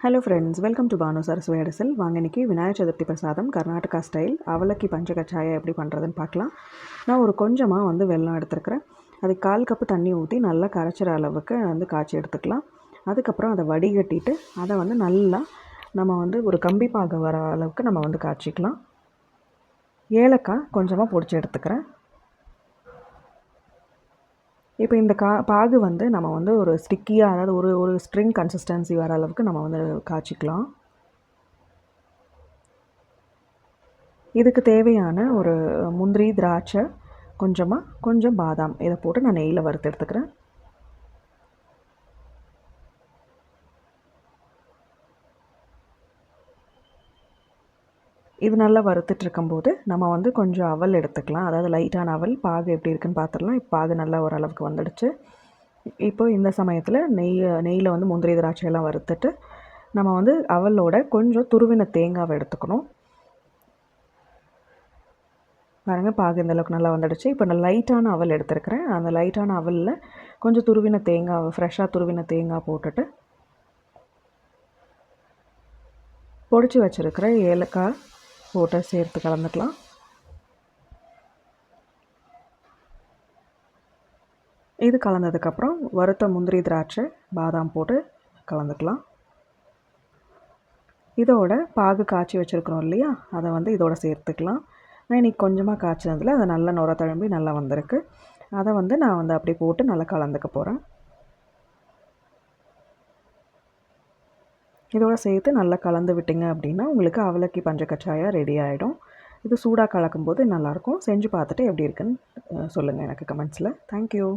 Hello friends, welcome to Banu Saraswathi Adisal. வாங்க இன்றைக்கி விநாயகர் சதுர்த்தி பிரசாதம் கர்நாடகா ஸ்டைல் அவலக்கி பஞ்சகச்சாயம் எப்படி பண்ணுறதுன்னு பார்க்கலாம். நான் ஒரு கொஞ்சமாக வெல்லம் எடுத்துருக்கிறேன். அதுக்கு 1/4 கப்பு தண்ணி ஊற்றி நல்லா கரைச்சிற அளவுக்கு காய்ச்சி எடுத்துக்கலாம். அதுக்கப்புறம் அதை வடிகட்டிட்டு அதை நல்லா நம்ம ஒரு கம்பி பாகம் வர அளவுக்கு நம்ம காய்ச்சிக்கலாம். ஏலக்காய் கொஞ்சமாக பொடிச்சு எடுத்துக்கிறேன். இப்போ இந்த பாகு நம்ம ஒரு ஸ்டிக்கியாக, அதாவது ஒரு ஸ்ட்ரிங் கன்சிஸ்டன்சி வர அளவுக்கு நம்ம காய்ச்சிக்கலாம். இதுக்கு தேவையான ஒரு முந்திரி, திராட்சை, கொஞ்சம் பாதாம் இதை போட்டு நான் நெய்யில் வறுத்து எடுத்துக்கிறேன். இது நல்லா வறுத்துட்டு இருக்கும்போது நம்ம கொஞ்சம் அவல் எடுத்துக்கலாம். அதாவது லைட்டான அவல். பாகு எப்படி இருக்குன்னு பார்த்துடலாம். இப்போ பாகு நல்லா ஓரளவுக்கு வந்துடுச்சு. இப்போ இந்த சமயத்தில் நெய்யில் முந்திரி, திராட்சையெல்லாம் வறுத்துட்டு நம்ம அவலோட கொஞ்சம் துருவின தேங்காவை எடுத்துக்கணும். பாருங்கள், பாகு இந்தளவுக்கு நல்லா வந்துடுச்சு. இப்போ நான் லைட்டான அவல் எடுத்துருக்கிறேன். அந்த லைட்டான அவலில் கொஞ்சம் துருவின தேங்காவை, ஃப்ரெஷ்ஷாக துருவின தேங்காய் போட்டுட்டு பொடிச்சு வச்சுருக்கிற ஏலக்காய் போட்டு சேர்த்து கலந்துக்கலாம். இது கலந்ததுக்கப்புறம் வறுத்த முந்திரி, திராட்சை, பாதாம் போட்டு கலந்துக்கலாம். இதோட பாகு காய்ச்சி வச்சுருக்குறோம் இல்லையா, அதை இதோட சேர்த்துக்கலாம். நான் இன்றைக்கி கொஞ்சமாக காய்ச்சினதில் அதை நல்லா நுர தழும்பி நல்லா வந்திருக்கு. அதை நான் அப்படி போட்டு நல்லா கலந்துக்க போகிறேன். இதோட சேர்த்து நல்லா கலந்து விட்டிங்க அப்படின்னா உங்களுக்கு அவலக்கி பஞ்சகச்சாயம் ரெடி ஆகிடும். இது சூடாக கலக்கும்போது நல்லாயிருக்கும். செஞ்சு பார்த்துட்டு எப்படி இருக்குன்னு சொல்லுங்கள் எனக்கு கமெண்ட்ஸில். தேங்க்யூ.